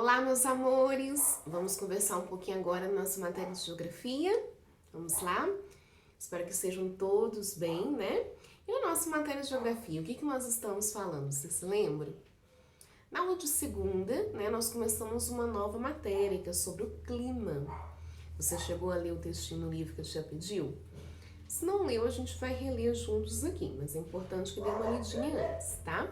Olá, meus amores! Vamos conversar um pouquinho agora na nossa matéria de geografia. Vamos lá? Espero que estejam todos bem, né? E na nossa matéria de geografia, o que nós estamos falando? Você se lembra? Na aula de segunda, né, nós começamos uma nova matéria que é sobre o clima. Você chegou a ler o textinho no livro que eu te pediu? Se não leu, a gente vai reler juntos aqui, mas é importante que dê uma lidinha antes, tá?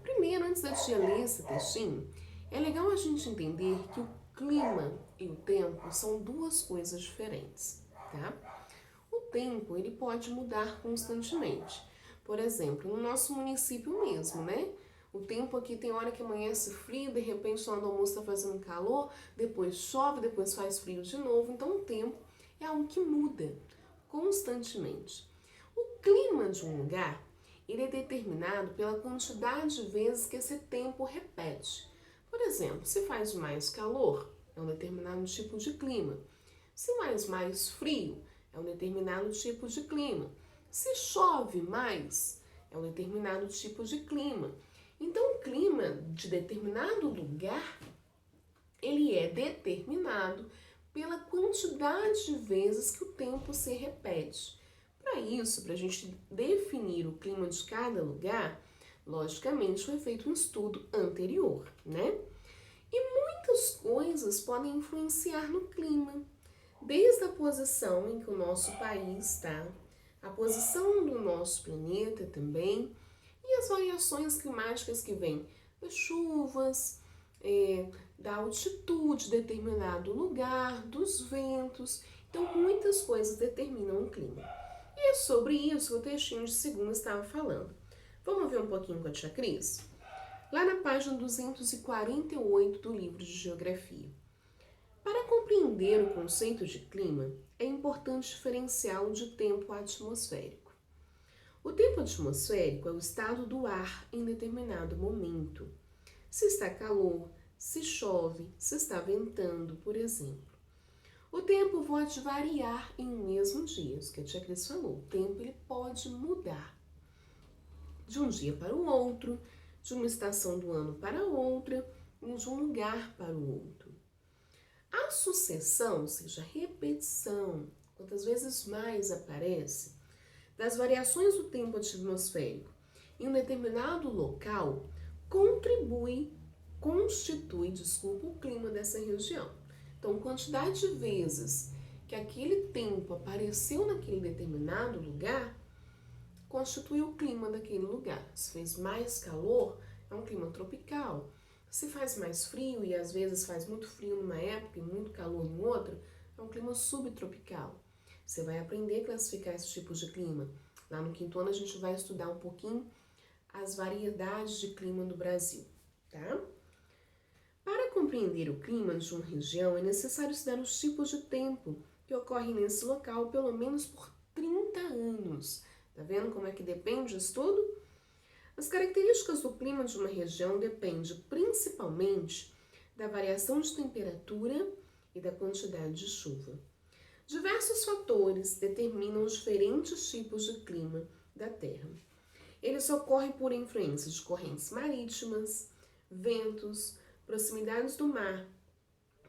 Primeiro, antes da tia ler esse textinho, é legal a gente entender que o clima e o tempo são duas coisas diferentes, tá? O tempo, ele pode mudar constantemente. Por exemplo, no nosso município mesmo, né? O tempo aqui tem hora que amanhece frio, de repente na hora do almoço está fazendo calor, depois chove, depois faz frio de novo. Então o tempo é algo que muda constantemente. O clima de um lugar, ele é determinado pela quantidade de vezes que esse tempo repete. Por exemplo, se faz mais calor, é um determinado tipo de clima. Se faz mais frio, é um determinado tipo de clima. Se chove mais, é um determinado tipo de clima. Então, o clima de determinado lugar, ele é determinado pela quantidade de vezes que o tempo se repete. Para isso, para a gente definir o clima de cada lugar, logicamente foi feito um estudo anterior, né? E muitas coisas podem influenciar no clima, desde a posição em que o nosso país está, a posição do nosso planeta também, e as variações climáticas que vêm das chuvas, da altitude de determinado lugar, dos ventos. Então, muitas coisas determinam o clima. E é sobre isso que o textinho de segunda estava falando. Vamos ver um pouquinho com a tia Cris? Lá na página 248 do livro de Geografia. Para compreender o conceito de clima, é importante diferenciá-lo de tempo atmosférico. O tempo atmosférico é o estado do ar em determinado momento. Se está calor, se chove, se está ventando, por exemplo. O tempo pode variar em um mesmo dia, isso que a tia Cris falou. O tempo ele pode mudar de um dia para o outro, de uma estação do ano para outra, e de um lugar para o outro. A sucessão, ou seja, a repetição, quantas vezes mais aparece, das variações do tempo atmosférico em um determinado local constitui o clima dessa região. Então, quantidade de vezes que aquele tempo apareceu naquele determinado lugar constitui o clima daquele lugar. Se fez mais calor, é um clima tropical. Se faz mais frio, e às vezes faz muito frio numa época e muito calor em outra, é um clima subtropical. Você vai aprender a classificar esses tipos de clima. Lá no quinto ano a gente vai estudar um pouquinho as variedades de clima do Brasil, tá? Para compreender o clima de uma região, é necessário estudar os tipos de tempo que ocorrem nesse local pelo menos por 30 anos. Tá vendo como é que depende disso tudo? As características do clima de uma região dependem principalmente da variação de temperatura e da quantidade de chuva. Diversos fatores determinam os diferentes tipos de clima da Terra. Eles ocorrem por influência de correntes marítimas, ventos, proximidades do mar,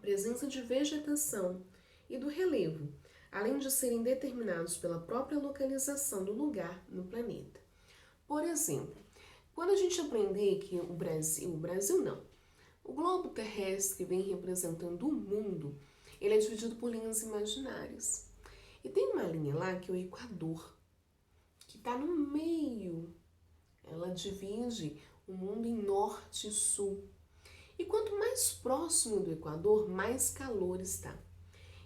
presença de vegetação e do relevo, além de serem determinados pela própria localização do lugar no planeta. Por exemplo, quando a gente aprender que o Brasil não, o globo terrestre vem representando o mundo, ele é dividido por linhas imaginárias. E tem uma linha lá que é o Equador, que está no meio. Ela divide o mundo em norte e sul. E quanto mais próximo do Equador, mais calor está.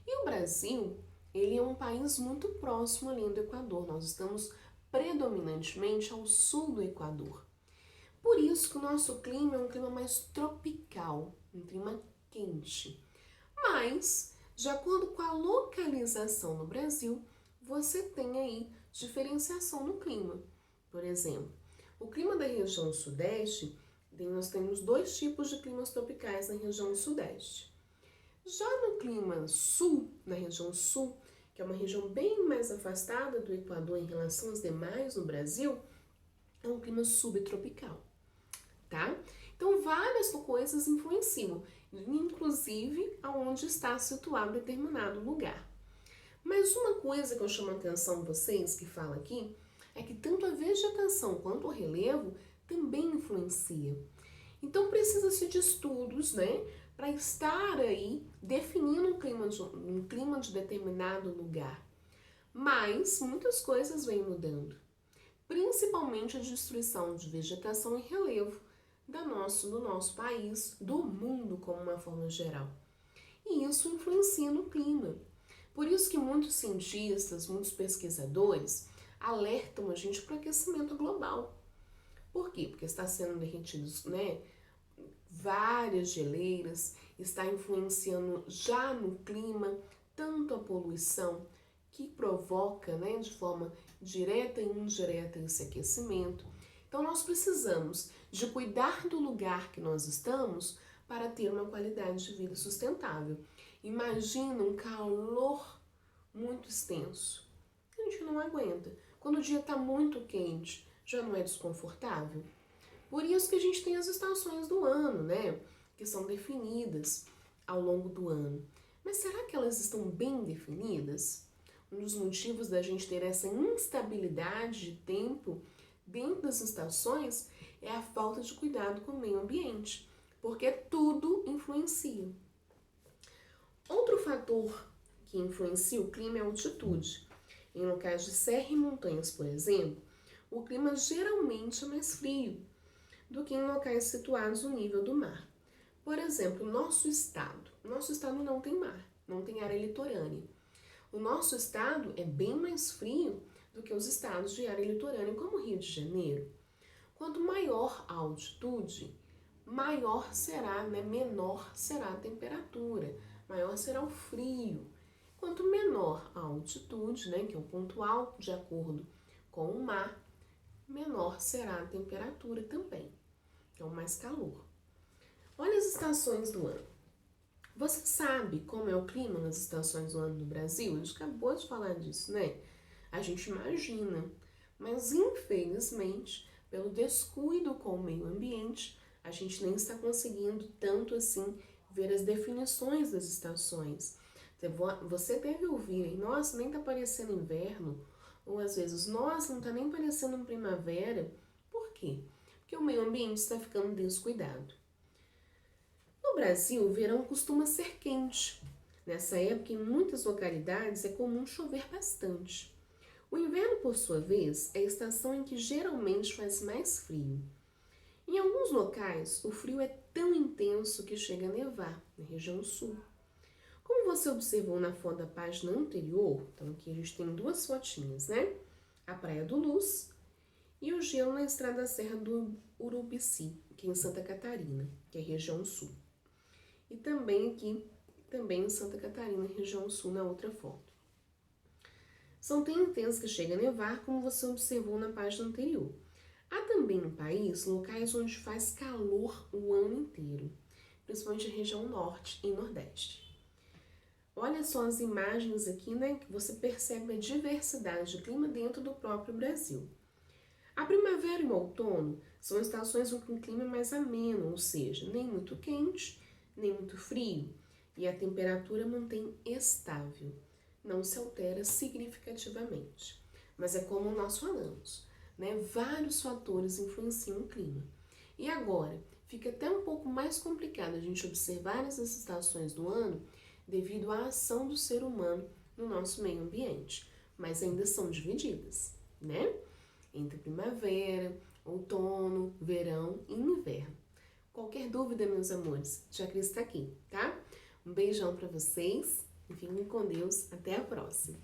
E o Brasil, ele é um país muito próximo ali do Equador. Nós estamos predominantemente ao sul do Equador. Por isso que o nosso clima é um clima mais tropical, um clima quente. Mas, de acordo com a localização no Brasil, você tem aí diferenciação no clima. Por exemplo, o clima da região sudeste, nós temos dois tipos de climas tropicais na região sudeste. Já no clima sul, na região sul, que é uma região bem mais afastada do Equador em relação às demais no Brasil, é um clima subtropical, tá? Então, várias coisas influenciam. inclusive aonde está situado determinado lugar. Mas uma coisa que eu chamo a atenção vocês que fala aqui é que tanto a vegetação quanto o relevo também influencia. Então precisa-se de estudos, né, para estar aí definindo um clima de determinado lugar. Mas muitas coisas vêm mudando, principalmente a destruição de vegetação e relevo do nosso país, do mundo como uma forma geral. E isso influencia no clima. Por isso que muitos cientistas, muitos pesquisadores alertam a gente para o aquecimento global. Por quê? Porque está sendo derretidos, né, várias geleiras, está influenciando já no clima tanto a poluição que provoca, né, de forma direta e indireta esse aquecimento. Então nós precisamos de cuidar do lugar que nós estamos para ter uma qualidade de vida sustentável. Imagina um calor muito extenso. A gente não aguenta. Quando o dia está muito quente, já não é desconfortável? Por isso que a gente tem as estações do ano, né? Que são definidas ao longo do ano. Mas será que elas estão bem definidas? Um dos motivos da gente ter essa instabilidade de tempo dentro das estações é a falta de cuidado com o meio ambiente, porque tudo influencia. Outro fator que influencia o clima é a altitude. Em locais de serra e montanhas, por exemplo, o clima geralmente é mais frio do que em locais situados no nível do mar. Por exemplo, nosso estado não tem mar, não tem área litorânea. O nosso estado é bem mais frio do que os estados de área litorânea, como o Rio de Janeiro. Quanto maior a altitude, maior será, né, menor será a temperatura, maior será o frio. Quanto menor a altitude, né, que é o ponto alto de acordo com o mar, menor será a temperatura também, que é o mais calor. Olha as estações do ano. Você sabe como é o clima nas estações do ano no Brasil? A gente acabou de falar disso, né? A gente imagina, mas infelizmente, pelo descuido com o meio ambiente, a gente nem está conseguindo tanto assim ver as definições das estações. Você deve ouvir, nossa, nem tá parecendo inverno, ou às vezes, nossa, não tá nem parecendo primavera. Por quê? Porque o meio ambiente está ficando descuidado. No Brasil, o verão costuma ser quente. Nessa época, em muitas localidades, é comum chover bastante. O inverno, por sua vez, é a estação em que geralmente faz mais frio. Em alguns locais, o frio é tão intenso que chega a nevar, na região sul. Como você observou na foto da página anterior, então aqui a gente tem duas fotinhas, né? A Praia do Luz e o gelo na estrada da Serra do Urubici, que é em Santa Catarina, que é a região sul. E também aqui, também em Santa Catarina, região sul, na outra foto. São tão intensos que chega a nevar, como você observou na página anterior. Há também no país locais onde faz calor o ano inteiro, principalmente a região norte e nordeste. Olha só as imagens aqui, né, que você percebe a diversidade de clima dentro do próprio Brasil. A primavera e o outono são estações em que o clima é mais ameno, ou seja, nem muito quente, nem muito frio, e a temperatura mantém estável, não se altera significativamente. Mas é como nós falamos, né? Vários fatores influenciam o clima. E agora, fica até um pouco mais complicado a gente observar essas estações do ano devido à ação do ser humano no nosso meio ambiente, mas ainda são divididas, né? Entre primavera, outono, verão e inverno. Qualquer dúvida, meus amores, Tia Cris está aqui, tá? Um beijão para vocês e fiquem com Deus. Até a próxima!